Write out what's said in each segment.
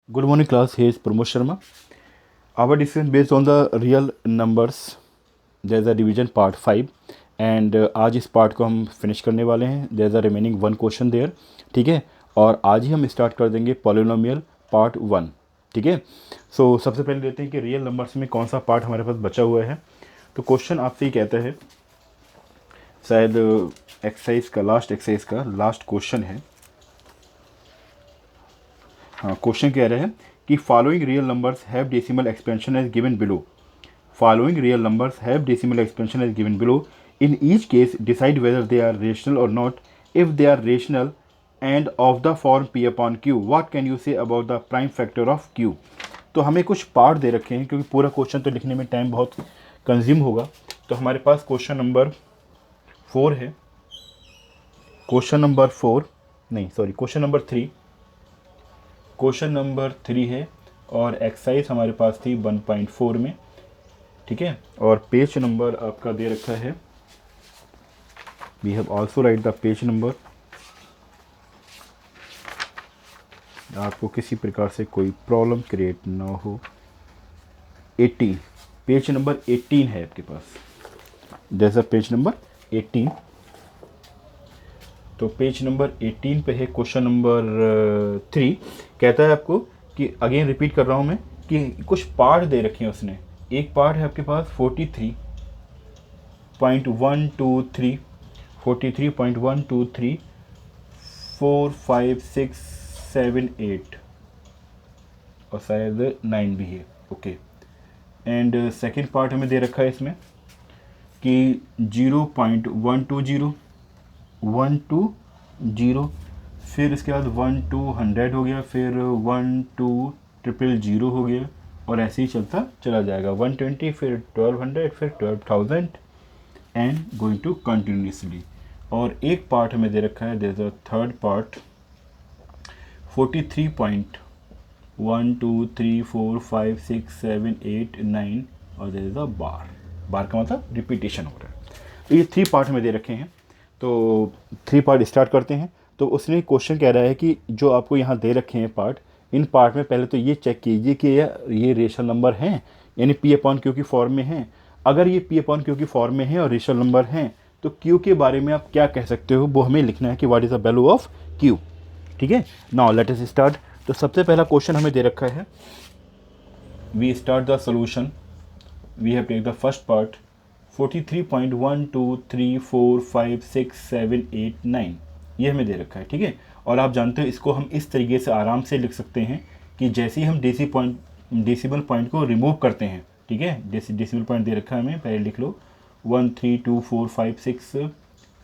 Good morning class, here is Pramod Sharma. Our discussion based on the real numbers. There is a revision part 5 and आज इस part को हम finish करने वाले हैं. There is a remaining one question there. ठीक है, और आज ही हम स्टार्ट कर देंगे पॉलिनोमियल पार्ट 1. ठीक है, सो सबसे पहले देखते हैं कि रियल नंबर्स में कौन सा पार्ट हमारे पास बचा हुआ है. तो क्वेश्चन आपसे ही कहता है, शायद एक्सरसाइज का लास्ट क्वेश्चन है. हाँ, क्वेश्चन कह रहे हैं कि following real numbers have decimal expansion as given below. Following real numbers have decimal expansion as given below. In each case decide whether they are rational और not. If they are rational and of the form p upon q, what can you say about the prime factor of q. तो हमें कुछ part दे रखे हैं क्योंकि पूरा question तो लिखने में टाइम बहुत कंज्यूम होगा. तो हमारे पास क्वेश्चन नंबर 4 है, क्वेश्चन नंबर 3 है और एक्सरसाइज हमारे पास थी 1.4 में. ठीक है, और पेज नंबर आपका दे रखा है. We have also write the page number. आपको किसी प्रकार से कोई प्रॉब्लम क्रिएट ना हो. 18, पेज नंबर 18 है आपके पास. There is a page number 18. तो पेज नंबर 18 पे है क्वेश्चन नंबर 3. कहता है आपको कि, अगेन रिपीट कर रहा हूँ मैं, कि कुछ पार्ट दे रखे हैं उसने. एक पार्ट है आपके पास 43.123, 43.123, 4, 5, 6, 7, 8 और शायद 9 भी है. ओके, एंड सेकेंड पार्ट हमें दे रखा है इसमें कि 0.120, 120, फिर इसके बाद 1 to 100 हो गया, फिर 1 to 000 हो गया, और ऐसे ही चलता चला जाएगा. 120, फिर 1200, फिर 12,000 एंड गोइंग टू कंटिन्यूसली. और एक पार्ट हमें दे रखा है, there is a third part 43.123456789 और देयर इज अ बार का मतलब रिपीटेशन हो रहा है. तो ये 3 पार्ट हमें दे रखे हैं. तो 3 पार्ट स्टार्ट करते हैं. तो उसने क्वेश्चन कह रहा है कि जो आपको यहाँ दे रखे हैं पार्ट, इन पार्ट में पहले तो ये चेक कीजिए कि ये रेशनल नंबर हैं, यानी पी अपॉन क्यू की फॉर्म में हैं. अगर ये पी अपॉन क्यू की फॉर्म में है और रेशनल नंबर हैं, तो क्यू के बारे में आप क्या कह सकते हो, वो हमें लिखना है कि what is the value of Q. ठीक है, नाउ लेट अस स्टार्ट. तो सबसे पहला क्वेश्चन हमें दे रखा है, we start the solution. We have take the first part 43.123456789, ये हमें दे रखा है. ठीक है, और आप जानते हो इसको हम इस तरीके से आराम से लिख सकते हैं कि जैसे ही हम डेसिमल पॉइंट को रिमूव करते हैं. ठीक है, डेसिमल पॉइंट दे रखा है हमें, पहले लिख लो 1 3 2 4 5 6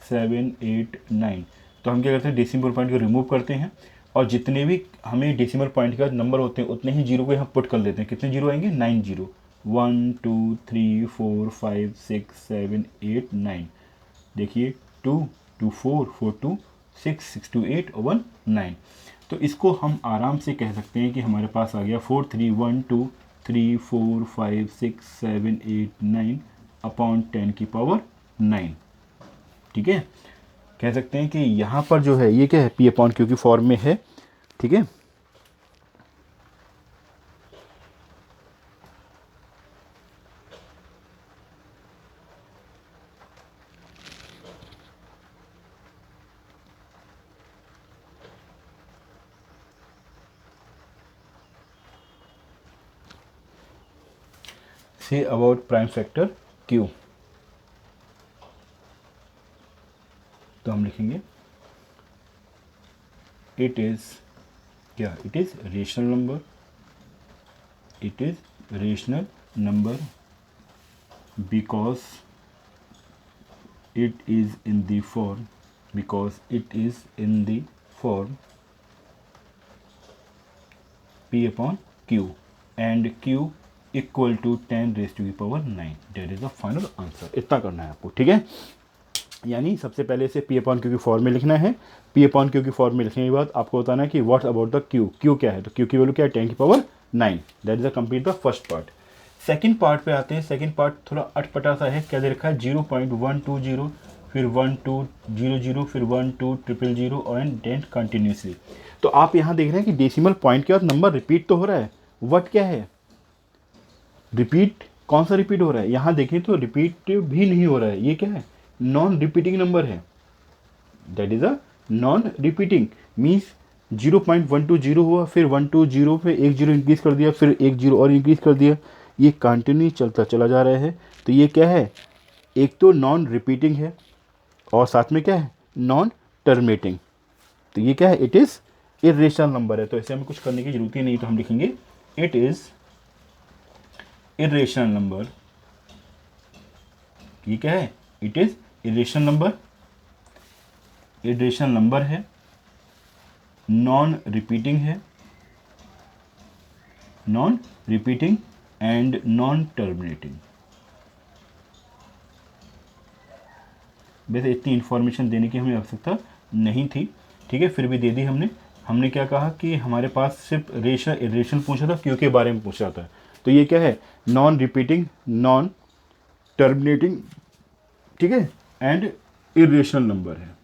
7 8 9. तो हम क्या करते हैं, डेसिमल पॉइंट को रिमूव करते हैं और जितने भी हमें डेसिमल पॉइंट का नंबर होते हैं उतने ही जीरो को यहाँ पुट कर देते हैं. कितने जीरो आएंगे, 9 जीरो. 1 2 3 4 5 6 7 8 9. देखिए 2 2 4 4 2 6 6 2 8 और 1 9. तो इसको हम आराम से कह सकते हैं कि हमारे पास आ गया 4 3 1 2 3 4 5 6 7 8 9 अपॉन 10 की पावर 9. ठीक है, कह सकते हैं कि यहाँ पर जो है ये क्या है, पी अपॉन क्यू की फॉर्म में है. ठीक है, say about prime factor Q. तो हम लिखेंगे इट इज़ क्या, it is rational number. It is rational number because it is in the form P upon Q and Q equal to 10 raised to the power 9. That is the final answer. इतना करना है आपको. ठीक है, यानी सबसे पहले से P अपॉन Q की फॉर्म में लिखना है. P अपॉन Q की फॉर्म में लिखने के बाद आपको बताना है कि what about the Q. Q क्या है, तो Q की वैल्यू क्या है, 10 की power 9. That is the complete the first part. Second part पे आते हैं. सेकंड पार्ट थोड़ा अटपटा सा है. क्या दे रखा है, 0.120, फिर 1200, फिर 12000 एंड देन कंटिन्यूसली। तो आप यहाँ देख रहे हैं कि डेसिमल पॉइंट के बाद नंबर रिपीट तो हो रहा है, व्हाट क्या है, रिपीट कौन सा रिपीट हो रहा है, यहाँ देखें तो रिपीट भी नहीं हो रहा है, ये क्या है, नॉन रिपीटिंग नंबर है, that is a non repeating means 0.120 हुआ, फिर 120 पे एक जीरो इंक्रीज कर दिया, फिर एक जीरो और इंक्रीज कर दिया, ये कंटिन्यू चलता चला जा रहा है। तो ये क्या है, एक तो नॉन रिपीटिंग है और साथ में क्या है, नॉन टर्मिनेटिंग। तो ये क्या है, इट इज़ इरेशनल नंबर है। तो ऐसे हमें कुछ करने की जरूरत ही नहीं, तो हम लिखेंगे इट इज़ इरेशनल नंबर। ये क्या है, it is irrational number, irrational number है, नॉन रिपीटिंग है, non repeating and non terminating. वैसे इतनी इन्फॉर्मेशन देने की हमें आवश्यकता नहीं थी, ठीक है, फिर भी दे दी हमने। हमने क्या कहा कि हमारे पास सिर्फ रेशनल इरेशनल पूछा था, क्यों के बारे में पूछा था। तो ये क्या है, नॉन रिपीटिंग, नॉन टर्मिनेटिंग, ठीक है, एंड इरेशनल नंबर है।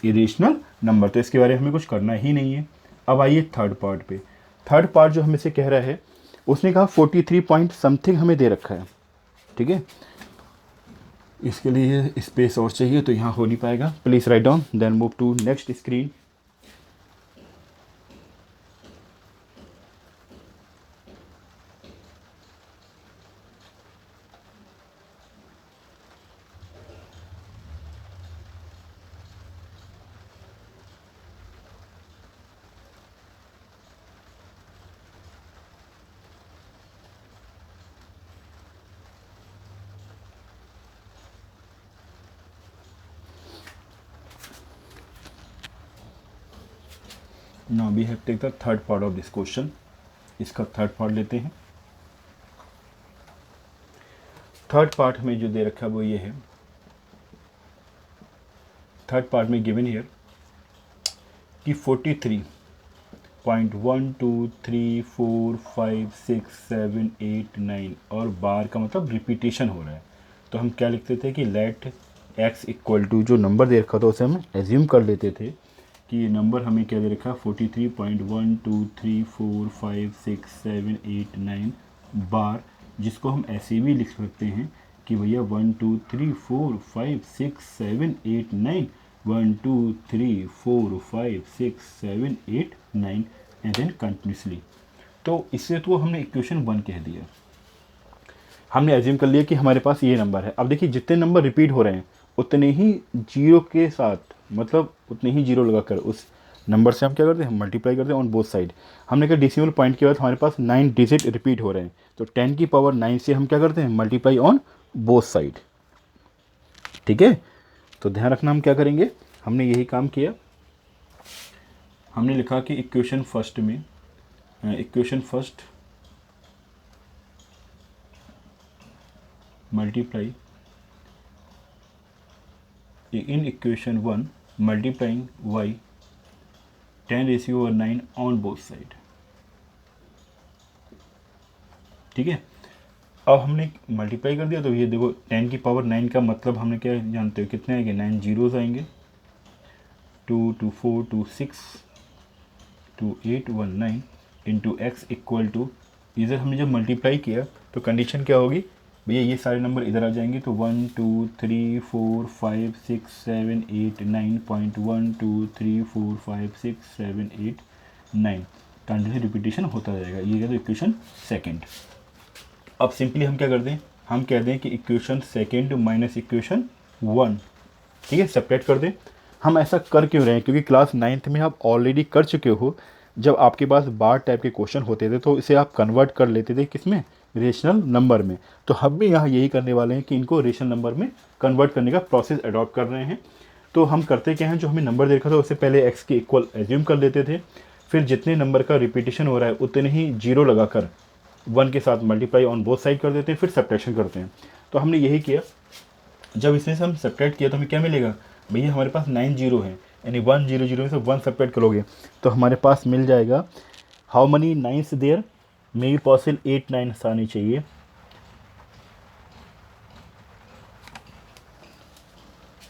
इरेशनल नंबर, तो इसके बारे में हमें कुछ करना ही नहीं है। अब आइए थर्ड पार्ट पे। थर्ड पार्ट जो हमें से कह रहा है, उसने कहा 43 पॉइंट समथिंग हमें दे रखा है, ठीक है, इसके लिए स्पेस और चाहिए तो यहाँ हो नहीं पाएगा, please write down then move to next screen. Now we have take the third part of this question. इसका थर्ड पार्ट लेते हैं। थर्ड पार्ट में जो दे रखा है वो ये है, थर्ड पार्ट में गिवन हियर कि 43.123456789 और बार का मतलब रिपीटेशन हो रहा है। तो हम क्या लिखते थे कि लेट x इक्वल टू, जो नंबर दे रखा था उसे हम एज्यूम कर लेते थे कि ये नंबर हमें क्या दे रखा है, 43.123456789 बार, जिसको हम ऐसे भी लिख सकते हैं कि भैया 123456789 123456789 एंड देन कंटिन्यूसली। तो इससे तो हमने इक्वेशन 1 कह दिया, हमने एज्यूम कर लिया कि हमारे पास ये नंबर है। अब देखिए जितने नंबर रिपीट हो रहे हैं उतने ही जीरो के साथ, मतलब उतने ही जीरो लगाकर उस नंबर से हम क्या करते हैं, हम मल्टीप्लाई करते हैं ऑन बोथ साइड। हमने कहा डेसिमल पॉइंट के बाद हमारे पास 9 डिजिट रिपीट हो रहे हैं, तो 10 की पावर 9 से हम क्या करते हैं, मल्टीप्लाई ऑन बोथ साइड, ठीक है। तो ध्यान रखना हम क्या करेंगे, हमने यही काम किया। हमने लिखा कि इक्वेशन फर्स्ट में, equation first multiply in equation 1 multiplying y 10⁻9 on both side, ठीक है। अब हमने मल्टीप्लाई कर दिया, तो ये देखो 10 की पावर 9 का मतलब हमने क्या जानते हो, कितने आएंगे, 9 जीरोस आएंगे, 2 2 4 2 6 2 8 1 9 इंटू एक्स इक्वल टू, इधर हमने जब मल्टीप्लाई किया तो कंडीशन क्या होगी भैया, ये सारे नंबर इधर आ जाएंगे, तो 1 2 3 4 5 6 7 8 9.1 2 3 4 5 6 7 8 9 कंटिन्यू रिपीटेशन होता जाएगा। ये क्या, तो इक्वेशन सेकंड। अब सिंपली हम क्या कर दें, हम कह दें कि इक्वेशन सेकंड माइनस इक्वेशन 1, ठीक है, सेपरेट कर दें। हम ऐसा कर क्यों रहे हैं, क्योंकि क्लास 9th में आप ऑलरेडी कर चुके हो, जब आपके पास बार टाइप के क्वेश्चन होते थे तो इसे आप कन्वर्ट कर लेते थे किसमें, रेशनल नंबर में। तो हम भी यहाँ यही करने वाले हैं कि इनको रेशनल नंबर में कन्वर्ट करने का प्रोसेस अडॉप्ट कर रहे हैं। तो हम करते क्या हैं, जो हमें नंबर देखा था उससे पहले x के इक्वल एज्यूम कर लेते थे, फिर जितने नंबर का रिपीटेशन हो रहा है उतने ही जीरो लगाकर 1 के साथ मल्टीप्लाई ऑन बोथ साइड कर देते हैं, फिर सब्ट्रैक्शन करते हैं। तो हमने यही किया। जब इसमें से हम सब्ट्रैक्ट किया तो हमें क्या मिलेगा भैया, हमारे पास 9 जीरो है, यानी 1 0 0 में से 1 सब्ट्रैक्ट करोगे तो हमारे पास मिल जाएगा, how many 9s there, may be possible 8 9 आनी चाहिए,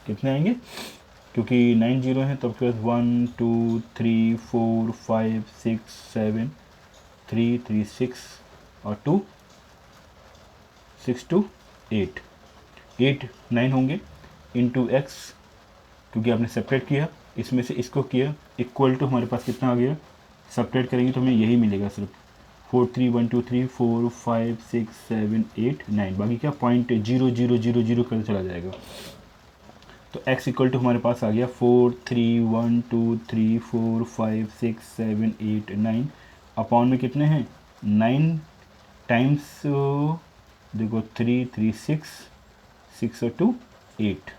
कितने आएंगे, क्योंकि 9 जीरो हैं तो आपके पास 1 2 3 4 5 6 7 3 3 6 और 2 6 2 8 8 9 होंगे इंटू एक्स, क्योंकि आपने सेपरेट किया इसमें से इसको किया, इक्वल टू हमारे पास कितना आ गया, सेपरेट करेंगे तो हमें यही मिलेगा सिर्फ 4 3 1 2 3 4 5 6 7 8 9, बाकी क्या पॉइंट 0 0 0 0 कर चला जाएगा। तो x इक्वल टू हमारे पास आ गया 4 3 1 2 3 4 5 6 7 8 9 अपॉन में कितने हैं 9 टाइम्स देखो 3 3 6 6 और 2 8,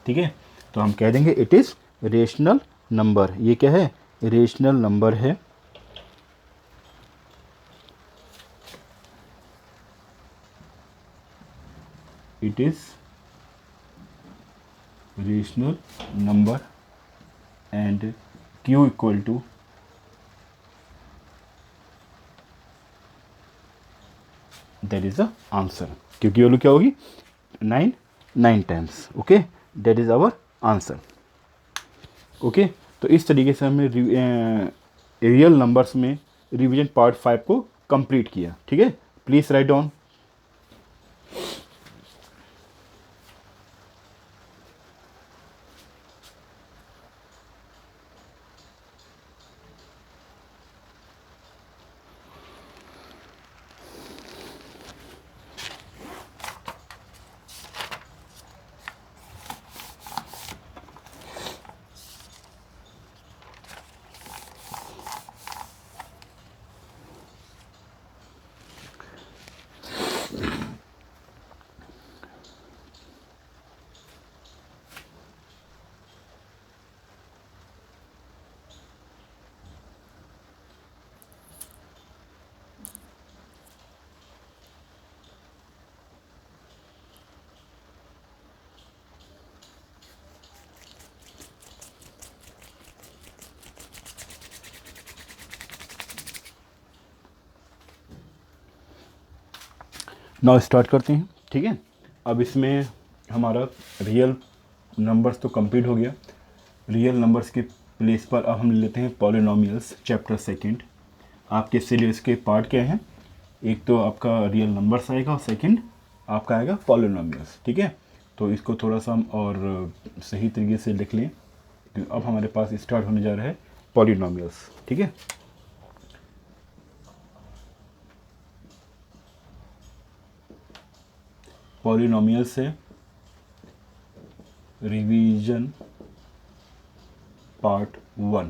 ठीक है। तो हम कह देंगे इट इज़ रेशनल नंबर, ये क्या है, रेशनल नंबर है। It is rational number and q equal to that is the answer, क्योंकि वैल्यू क्या होगी 9 9 times, okay, that is our answer, okay. तो इस तरीके से हमने रियल नंबर्स में रिवीजन पार्ट 5 को कंप्लीट किया, ठीक है। Please write down. Now start करते हैं, ठीक है। अब इसमें हमारा रियल नंबर्स तो कंप्लीट हो गया, रियल नंबर्स के प्लेस पर अब हम लेते हैं पॉलिनोमियल्स चैप्टर सेकंड। आपके सिलेबस के पार्ट क्या हैं, एक तो आपका रियल नंबर्स आएगा और सेकंड आपका आएगा पॉलिनोमियल्स, ठीक है। तो इसको थोड़ा सा हम और सही तरीके से लिख लें। तो अब हमारे पास स्टार्ट होने जा रहा है पॉलिनोमियल्स, ठीक है। पॉलिनोमियल से रिवीजन पार्ट 1,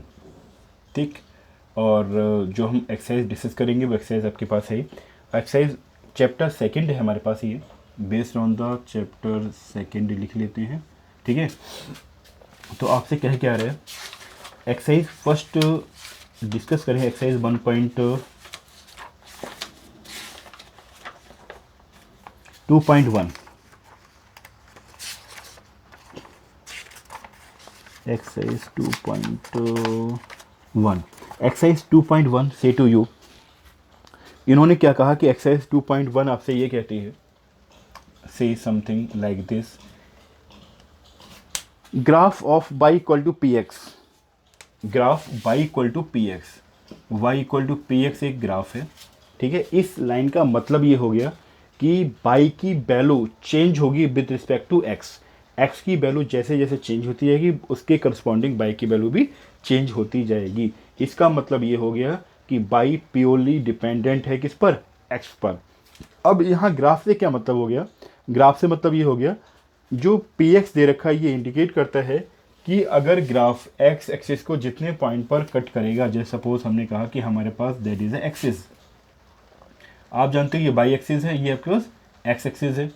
ठीक। और जो हम एक्सरसाइज डिस्कस करेंगे वो एक्सरसाइज आपके पास है, एक्सरसाइज चैप्टर सेकंड है हमारे पास, ये based on the chapter second लिख लेते हैं, ठीक है। तो आपसे कह क्या रहा है, एक्सरसाइज फर्स्ट डिस्कस करें, एक्सरसाइज 1.2.1 एक्सरसाइज 2.1 एक्सरसाइज 2.1 से टू यू, इन्होंने क्या कहा कि एक्सरसाइज 2.1 आपसे ये कहती है, say something like this, graph of y equal to p x, graph y equal to p x, y equal to p x एक ग्राफ है, ठीक है। इस लाइन का मतलब ये हो गया कि y की वैल्यू चेंज होगी with respect to x, x की वैल्यू जैसे जैसे चेंज होती जाएगी उसके करस्पॉन्डिंग y की वैल्यू भी चेंज होती जाएगी। इसका मतलब ये हो गया कि y प्योरली डिपेंडेंट है किस पर, x पर। अब यहाँ ग्राफ से क्या मतलब हो गया, ग्राफ से मतलब ये हो गया जो px दे रखा है ये इंडिकेट करता है कि अगर ग्राफ x एक्सिस को जितने पॉइंट पर कट करेगा, जैसे सपोज हमने कहा कि हमारे पास दैट इज एक्सिस, आप जानते हो ये बाई एक्सिस है, ये आपके पास एक्स एक्सिस है।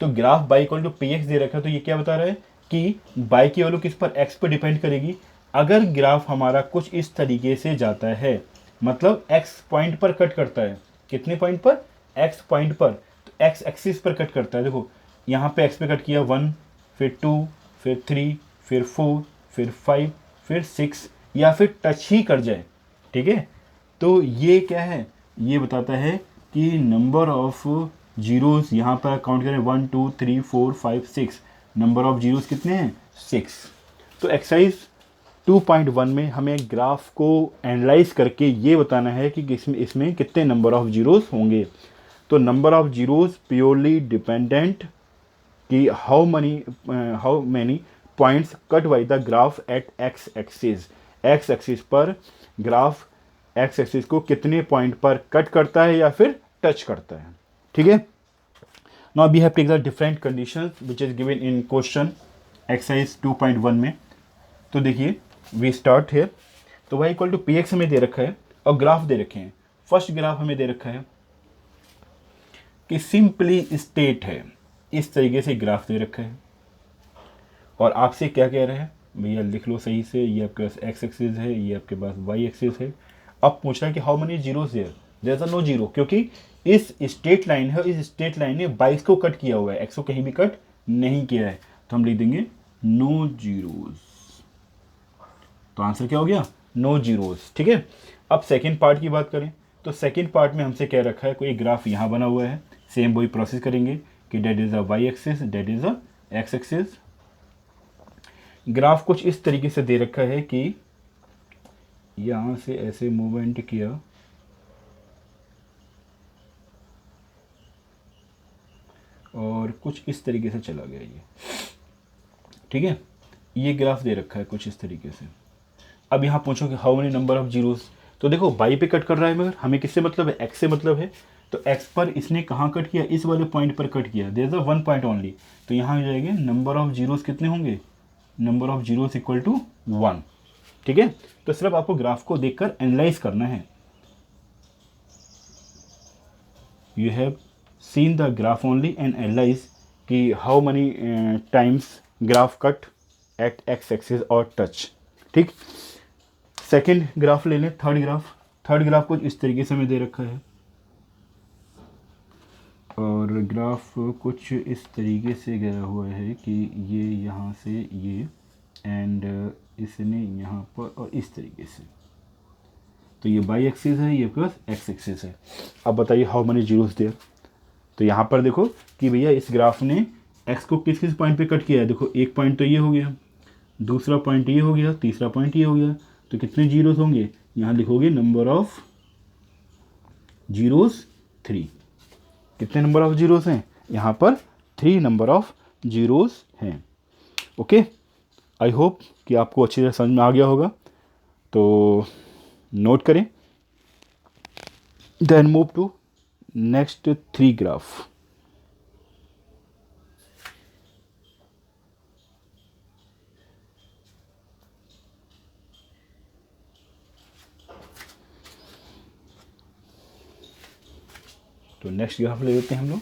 तो graph y equal to p x दे रखा है, तो ये क्या बता रहा है कि बाई की वैल्यू किस पर, एक्स पर डिपेंड करेगी। अगर ग्राफ हमारा कुछ इस तरीके से जाता है, मतलब एक्स पॉइंट पर कट करता है, कितने पॉइंट पर, एक्स पॉइंट पर, तो एक्स एक्सिस पर कट करता है। देखो यहाँ पे एक्स पे कट किया 1, फिर 2, फिर 3, फिर 4, फिर 5, फिर 6, या फिर टच ही कर जाए, ठीक है। तो ये क्या है, ये बताता है कि नंबर ऑफ जीरोस यहाँ पर काउंट करें 1 2 3 4 5 6, नंबर ऑफ जीरोस कितने हैं 6। तो एक्सरसाइज 2.1 में हमें ग्राफ को एनालाइज करके ये बताना है कि इसमें कितने नंबर ऑफ जीरोस होंगे। तो number of zeros purely dependent कि how many points cut by the graph at x axis. X axis पर ग्राफ एक्स एक्सिस को कितने पॉइंट पर कट करता है या फिर टच करता है। ठीक है। Now we have take the different conditions which is given in question exercise 2.1 में। तो देखिए वी स्टार्ट हियर। तो y equal to p x हमें दे रखा है और ग्राफ दे रखे हैं। फर्स्ट ग्राफ हमें दे रखा है कि सिंपली स्टेट है, इस तरीके से ग्राफ दे रखा है और आपसे क्या कह रहा है भैया लिख लो सही से, ये आपके पास एक्स एक्सिस है, ये आपके पास वाई एक्सिस है। अब पूछ रहा है कि how many zeros there, there is no zero, क्योंकि इस स्ट्रेट लाइन है, इस स्ट्रेट लाइन ने 22 को कट किया हुआ है, एक्स को कहीं भी कट नहीं किया है, तो हम लिख देंगे नो जीरोस। तो आंसर क्या हो गया नो जीरोस। ठीक है। अब सेकेंड पार्ट की बात करें तो सेकेंड पार्ट में हमसे क्या रखा है, कोई ग्राफ यहाँ बना हुआ है, सेम वही प्रोसेस करेंगे कि that is a y axis, that is a x axis. Graph कुछ इस तरीके से दे रखा है कि यहां से ऐसे मूवमेंट किया और कुछ इस तरीके से चला गया ये। ठीक है। ये ग्राफ दे रखा है कुछ इस तरीके से। अब यहाँ पूछो कि how many number of zeros, तो देखो बाई पे कट कर रहा है मगर हमें किससे मतलब है, एक्स से मतलब है। तो एक्स पर इसने कहाँ कट किया, इस वाले पॉइंट पर कट किया, there is a 1 point only. तो यहाँ हो जाएंगे नंबर ऑफ जीरोस कितने होंगे, number of zeros equal to 1। ठीक है। तो सिर्फ आपको ग्राफ को देखकर एनालाइज करना है। You have seen the graph only and analyse कि how many times graph cut at x axis और टच। ठीक। सेकेंड ग्राफ ले लें, थर्ड ग्राफ। थर्ड ग्राफ कुछ इस तरीके से हमें दे रखा है और ग्राफ कुछ इस तरीके से गया हुआ है कि ये यहाँ से ये एंड इसने यहाँ पर और इस तरीके से। तो ये बाई एक्सिस है, ये प्लस एक्स एक्सिस है। अब बताइए हाउ मनी जीरोस देयर। तो यहाँ पर देखो कि भैया इस ग्राफ ने एक्स को किस किस पॉइंट पे कट किया है। देखो एक पॉइंट तो ये हो गया, दूसरा पॉइंट ये हो गया, तीसरा पॉइंट ये हो गया। तो कितने जीरोस होंगे, यहाँ लिखोगे नंबर ऑफ जीरोस 3। कितने नंबर ऑफ जीरोस हैं यहाँ पर, 3 नंबर ऑफ जीरोस हैं। ओके। आई होप कि आपको अच्छी तरह समझ में आ गया होगा। तो नोट करें, then move to next 3 graph. तो नेक्स्ट ग्राफ ले लेते हैं हम लोग।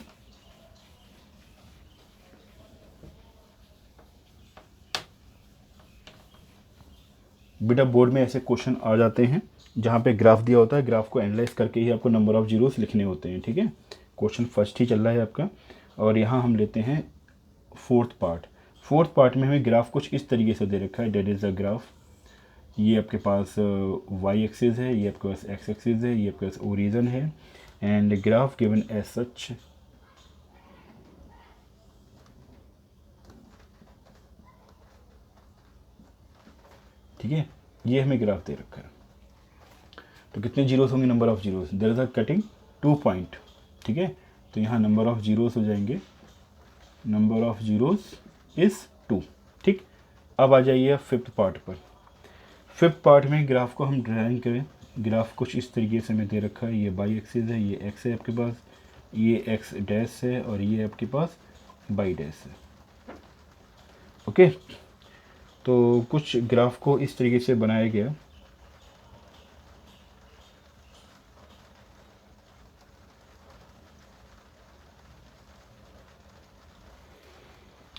बेटा बोर्ड में ऐसे क्वेश्चन आ जाते हैं जहाँ पे ग्राफ दिया होता है, ग्राफ को एनालाइज करके ही आपको नंबर ऑफ जीरोस लिखने होते हैं। ठीक है। क्वेश्चन फर्स्ट ही चल रहा है आपका और यहाँ हम लेते हैं फोर्थ पार्ट। फोर्थ पार्ट में हमें ग्राफ कुछ इस तरीके से दे रखा है, डेट इज़ अ ग्राफ। ये आपके पास वाई एक्सिस है, ये आपके पास एक्स एक्सिस है, ये आपके पास ओरिजिन है and graph given as such. ठीक है। ये हमें ग्राफ दे रखा है। तो कितने जीरोस होंगे, number of zeros, there is a cutting 2 point. ठीक है। तो यहाँ नंबर ऑफ जीरोस हो जाएंगे, नंबर ऑफ जीरोस इज़ 2। ठीक। अब आ जाइए फिफ्थ पार्ट पर। फिफ्थ पार्ट में ग्राफ को हम ड्राइंग करें। ग्राफ कुछ इस तरीके से हमें दे रखा है, ये बाई एक्सिस है, ये एक्स है आपके पास, ये एक्स डैश है और ये आपके पास बाई डैश है। ओके। तो कुछ ग्राफ को इस तरीके से बनाया गया।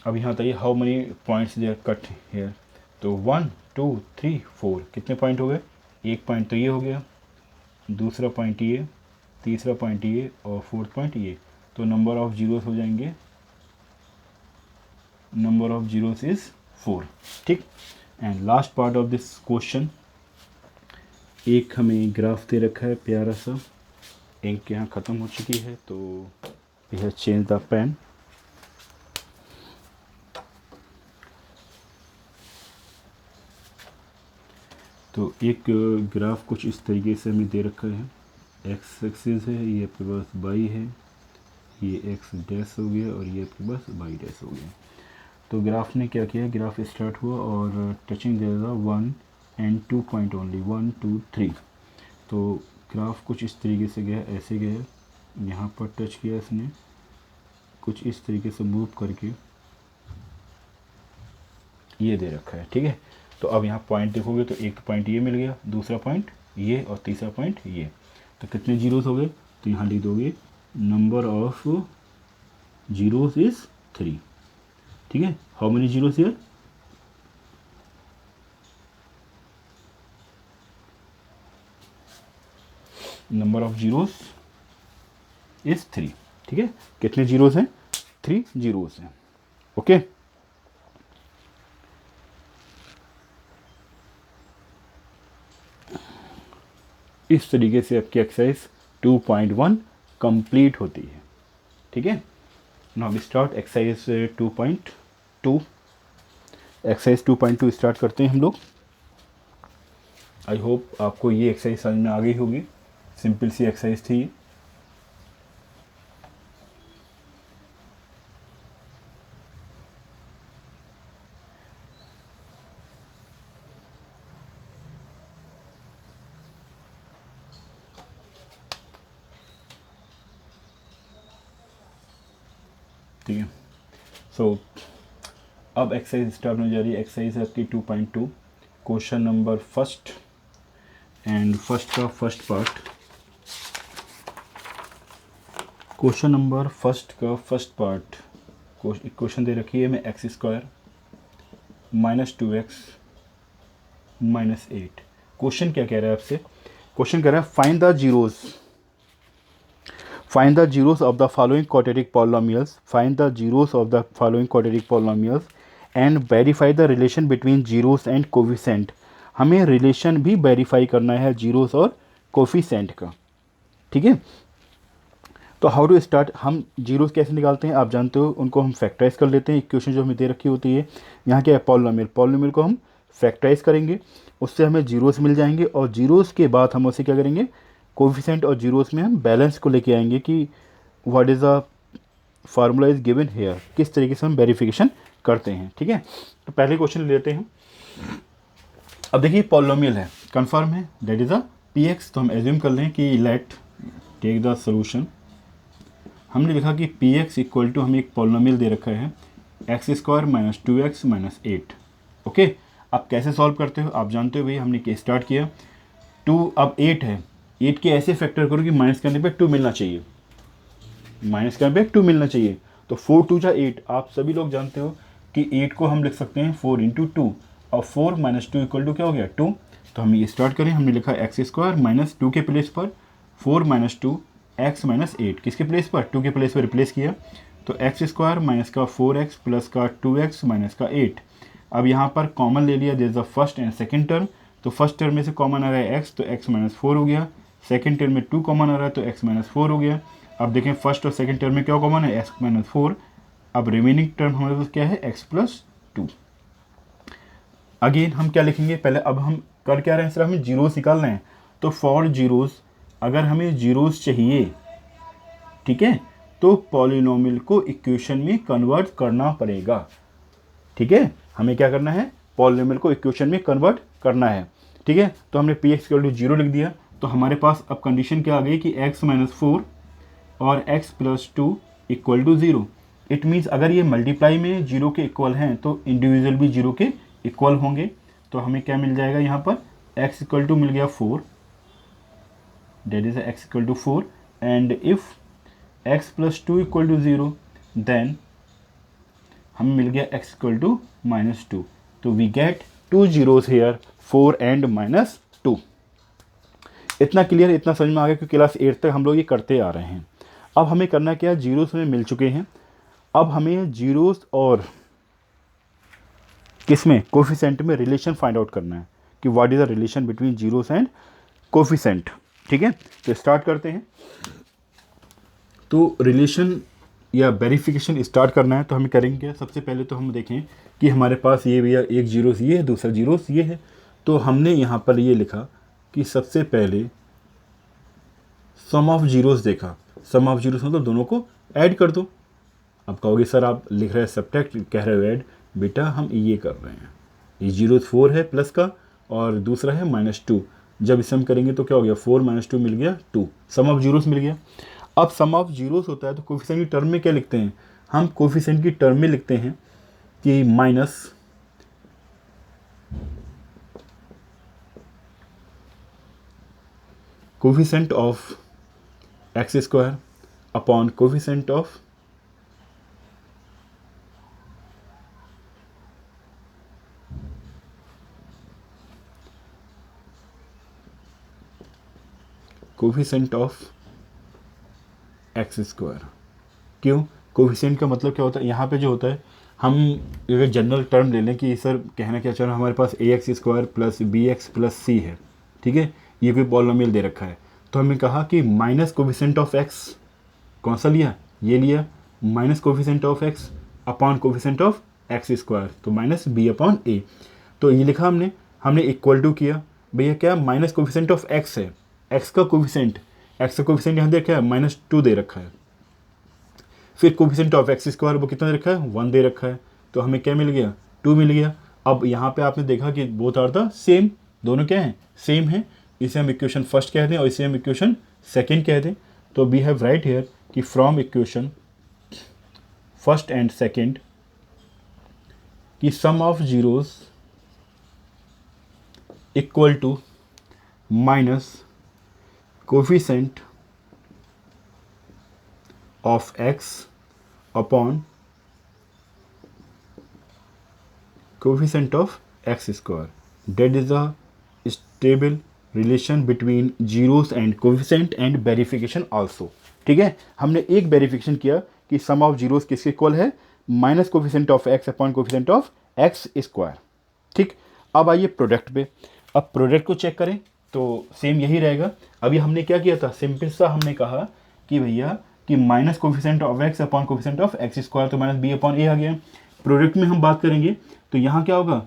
अब यहाँ बताइए how many points they are cut here. तो 1 2 3 4 कितने पॉइंट हो गए, एक पॉइंट तो ये हो गया, दूसरा पॉइंट ये, तीसरा पॉइंट ये और फोर्थ पॉइंट ये। तो नंबर ऑफ जीरोस हो जाएंगे, नंबर ऑफ जीरोस इज़ 4। ठीक। And last part of this question, एक हमें ग्राफ दे रखा है प्यारा सा। इंक यहाँ ख़त्म हो चुकी है तो we have change the pen. तो एक ग्राफ कुछ इस तरीके से हमें दे रखा है, एक्स एक्सिस है, ये आपके पास वाई है, ये एक्स डैश हो गया और ये आपके पास वाई डैश हो गया। तो ग्राफ ने क्या किया, ग्राफ स्टार्ट हुआ और टचिंग देगा 1 एंड 2 पॉइंट ओनली, 1 2 3। तो ग्राफ कुछ इस तरीके से गया, ऐसे गया, यहाँ पर टच किया इसने, कुछ इस तरीके से मूव करके ये दे रखा है, ठीक है। तो अब यहाँ पॉइंट देखोगे तो एक पॉइंट ये मिल गया, दूसरा पॉइंट ये और तीसरा पॉइंट ये। तो कितने जीरोस हो गए, तो यहाँ लिख दोगे नंबर ऑफ जीरोस इज 3, ठीक है। How many zeros here, number of zeros is 3, ठीक है। कितने जीरोस हैं, 3 जीरोस हैं, ओके। इस तरीके से आपकी एक्सरसाइज 2.1 कंप्लीट होती है, ठीक है। Now we start exercise 2.2। Exercise 2.2 start करते हैं हम लोग। आई होप आपको ये एक्सरसाइज समझ में आ गई होगी, सिंपल सी एक्सरसाइज थी। ठीक है, सो अब एक्सरसाइज स्टार्ट होने जा रही है। एक्सरसाइज है आपकी 2.2, question number first and first का first part. Question number first का फर्स्ट पार्ट, क्वेश्चन दे रखी है मैं x square minus 2x minus 8। Question क्या कह रहा है आपसे, क्वेश्चन कह रहा है find the zeros, find the zeros of the following quadratic polynomials, find the zeros of the following quadratic polynomials and verify the relation between zeros and coefficient। हमें relation भी वेरीफाई करना है जीरोस और coefficient का, ठीक है। तो how to start, हम जीरोस कैसे निकालते हैं आप जानते हो, उनको हम फैक्टराइज कर लेते हैं। इक्वेशन जो हमें दे रखी होती है, यहाँ क्या है पॉलिनोमियल, पॉलिनोमियल को हम फैक्टराइज करेंगे, उससे हमें जीरोस मिल जाएंगे और जीरोस के बाद हम उसे क्या करेंगे, कोफिशेंट और जीरोस में हम बैलेंस को लेके आएंगे कि what is the formula is given here, किस तरीके से हम वेरिफिकेशन करते हैं, ठीक है। तो पहले क्वेश्चन लेते हैं। अब देखिए पॉलिनोमियल है, कंफर्म है, दैट इज़ अ px। तो हम एज्यूम कर लें कि लेट टेक द सोल्यूशन। हमने लिखा कि px इक्वल टू, हमें एक पॉलिनोमियल दे रखा है x square minus 2x minus 8, okay. अब कैसे सॉल्व करते हो आप जानते हो भाई, हमने स्टार्ट किया 2, अब 8 है, 8 के ऐसे फैक्टर करो कि माइनस करने पे 2 मिलना चाहिए, माइनस करने पे 2 मिलना चाहिए। तो 4 2 जा 8, आप सभी लोग जानते हो कि 8 को हम लिख सकते हैं 4 इंटू 2 और 4 माइनस 2 इक्वल टू क्या हो गया 2। तो हम ये स्टार्ट करें, हमने लिखा एक्स स्क्वायर माइनस 2 के प्लेस पर 4 माइनस 2 एक्स माइनस 8, किसके प्लेस पर, 2 के प्लेस पर रिप्लेस किया। तो एक्स स्क्वायर माइनस का 4x प्लस का 2x माइनस का 8। अब यहाँ पर कॉमन ले लिया, this is the first and second term. तो फर्स्ट टर्म में से कॉमन आ रहा है x, तो x माइनस 4 हो गया। सेकेंड टर्म में 2 कॉमन आ रहा है तो x माइनस 4 हो गया। अब देखें फर्स्ट और सेकेंड टर्म में क्या कॉमन है, x माइनस 4। अब रिमेनिंग टर्म हमारे पास क्या है, x प्लस 2। अगेन हम क्या लिखेंगे, पहले अब हम कर क्या रहे हैं, सिर्फ हमें जीरोस निकाल रहे हैं। तो फॉर जीरोस, अगर हमें जीरोस चाहिए, ठीक है, तो पॉलिनोमियल को इक्वेशन में कन्वर्ट करना पड़ेगा, ठीक है। हमें क्या करना है, पॉलिनोमियल को इक्वेशन में कन्वर्ट करना है, ठीक है। तो हमने पी एक्स इक्वल टू 0 लिख दिया। तो हमारे पास अब कंडीशन क्या आ गई कि x माइनस 4 और x plus 2 equal to 0। It means अगर ये मल्टीप्लाई में 0 के इक्वल हैं तो इंडिविजुअल भी 0 के इक्वल होंगे। तो हमें क्या मिल जाएगा, यहाँ पर x इक्वल टू मिल गया 4, that is x equal to 4 and if x plus 2 equal to 0 then हमें मिल गया x इक्वल टू माइनस 2। तो we get 2 zeros here, 4 and minus 2। इतना क्लियर, इतना समझ में आ गया क्योंकि क्लास 8 तक हम लोग ये करते आ रहे हैं। अब हमें करना क्या है, जीरोस हमें मिल चुके हैं। अब हमें जीरोस और किसमें, कोफिशेंट में रिलेशन फाइंड आउट करना है कि what is the relation between zeros and coefficient, ठीक है। तो स्टार्ट करते हैं। तो रिलेशन या वेरिफिकेशन स्टार्ट करना है तो हमें करेंगे क्या, सबसे पहले तो हम देखें कि हमारे पास ये भैया एक जीरोस ये है, दूसरा जीरोस ये है। तो हमने यहाँ पर ये लिखा कि सबसे पहले सम ऑफ जीरोस देखा। सम ऑफ जीरोस मतलब दोनों को ऐड कर दो। अब कहोगे सर आप लिख रहे हैं सब्ट्रैक्ट, कह रहे हो ऐड। बेटा हम ये कर रहे हैं, ये जीरो 4 है प्लस का और दूसरा है -2। जब इसे हम करेंगे तो क्या हो गया, 4 - 2 मिल गया 2, सम ऑफ जीरोस मिल गया। अब सम ऑफ जीरोस होता है तो कोफिशिएंट की टर्म में क्या लिखते हैं, हम कोफिशिएंट की टर्म में लिखते हैं कि minus coefficient of x square upon coefficient of coefficient of x square. क्यों, कोफिशिएंट का मतलब क्या होता है, यहाँ पे जो होता है हम अगर जनरल टर्म ले लें कि सर कहना क्या चाह रहा है, हमारे पास ax² plus bx plus c है, ठीक है, ये कोई पॉलिनोमियल दे रखा है। तो हमने कहा कि माइनस कोफिशिएंट ऑफ x कौन सा लिया, ये लिया, minus coefficient of x upon coefficient of x square, तो माइनस b अपॉन a। तो ये लिखा हमने इक्वल टू किया, भैया क्या माइनस कोफिशिएंट ऑफ x है, x का कोफिशिएंट यहाँ दे रखा है -2 दे रखा है, फिर कोफिशिएंट ऑफ एक्स स्क्वायर वो कितना दे रखा है 1 दे रखा है, तो हमें क्या मिल गया 2 मिल गया। अब यहाँ पे आपने देखा कि बोथ आर द सेम, दोनों क्या हैं सेम है, इसे हम इक्वेशन फर्स्ट कह दें और इसे हम इक्वेशन सेकंड कह दें। तो वी हैव राइट हियर कि from equation first and second कि sum of zeros equal to minus coefficient of x upon coefficient of x square, that is a stable relation between zeros and coefficient and verification also। ठीक है, हमने एक verification किया कि sum of zeros किसके equal है, minus coefficient of x upon coefficient of x square. ठीक, अब आइए प्रोडक्ट पे। अब प्रोडक्ट को चेक करें तो सेम यही रहेगा। अभी हमने क्या किया था, सिंपल सा हमने कहा कि भैया कि minus coefficient of x upon coefficient of x square, तो माइनस b अपॉन a आ गया। प्रोडक्ट में हम बात करेंगे तो यहाँ क्या होगा,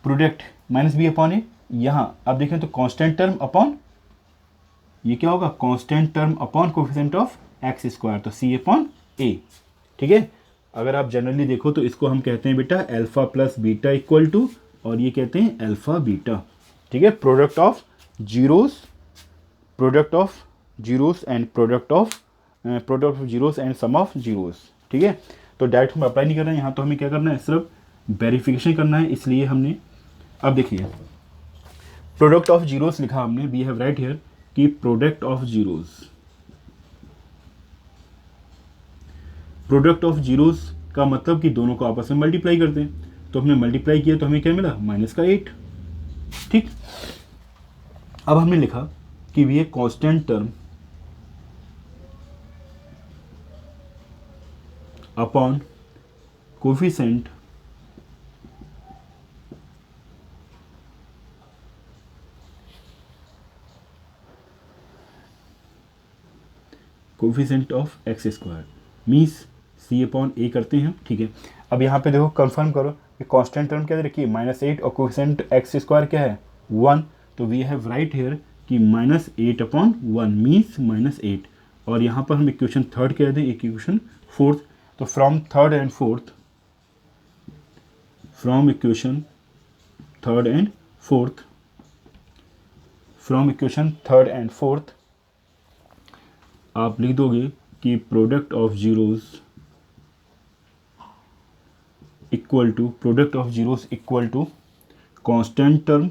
product minus b upon a, यहाँ आप देखें तो कांस्टेंट टर्म अपॉन ये क्या होगा, constant term upon coefficient of x square, तो c अपॉन a। ठीक है, अगर आप जनरली देखो तो इसको हम कहते हैं बेटा alpha plus beta equal to, और ये कहते हैं अल्फा बीटा। ठीक है, product of zeros and product of zeros and sum of zeros. ठीक है, तो डायरेक्ट हम अप्लाई नहीं कर रहे हैं यहाँ, तो हमें क्या करना है, सिर्फ वेरिफिकेशन करना है, इसलिए हमने अब देखिए प्रोडक्ट ऑफ जीरोस लिखा हमने, वी हैव राइट हियर कि प्रोडक्ट ऑफ जीरोस का मतलब कि दोनों को आपस में मल्टीप्लाई करते हैं, तो हमने मल्टीप्लाई किया तो हमें क्या मिला -8। ठीक, अब हमने लिखा कि ये constant term upon coefficient of x square means c upon a करते हैं। ठीक है, अब यहाँ पे देखो कंफर्म करो कि कांस्टेंट टर्म क्या दे रखी है -8 और कोफिशिएंट एक्स स्क्वायर क्या है 1, तो वी हैव राइट हियर कि -8 अपॉन 1 मीन्स -8, और यहाँ पर हम इक्वेशन थर्ड कह दें, एक इक्वेशन फोर्थ, तो from equation third and fourth आप लिख दोगे कि product of zeros equal to constant term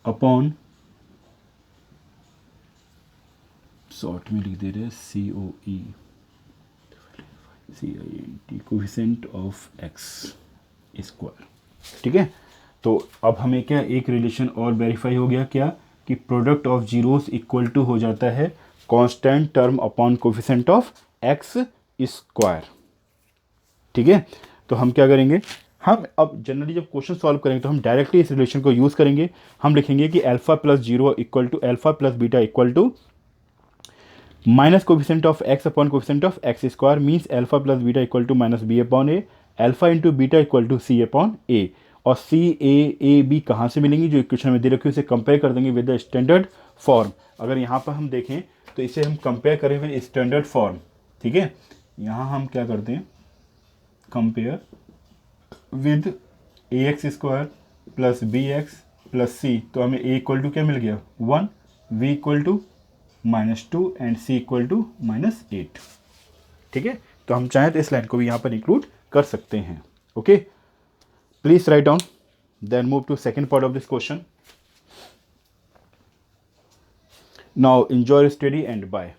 upon, short में लिख दे रहे COECINT coefficient of x square. ठीक है, तो अब हमें क्या एक रिलेशन और वेरीफाई हो गया, क्या कि product of zeros equal to हो जाता है constant term upon coefficient of x square. ठीक है, तो हम क्या करेंगे, हम अब जनरली जब क्वेश्चन सॉल्व करेंगे तो हम डायरेक्टली इस रिलेशन को यूज़ करेंगे। हम लिखेंगे कि alpha plus zero equal to alpha plus beta equal to minus coefficient of x upon coefficient of x square means alpha plus beta equal to -b upon a, alpha into beta equal to c upon a, और c A B कहाँ से मिलेंगी, जो equation में दे रखी है उसे compare कर देंगे विद द स्टैंडर्ड फॉर्म। अगर यहाँ पर हम देखें तो इसे हम कंपेयर करें विद स्टैंडर्ड फॉर्म, ठीक है। यहाँ हम क्या करते हैं, compare with a x square plus b x plus c, तो हमें ए इक्वल टू क्या मिल गया 1, b equal to -2 and c equal to -8, ठीक है। तो हम चाहें तो इस लाइन को भी यहाँ पर इंक्लूड कर सकते हैं। Okay, please write down, then move to second part of this question. Now enjoy your study and bye.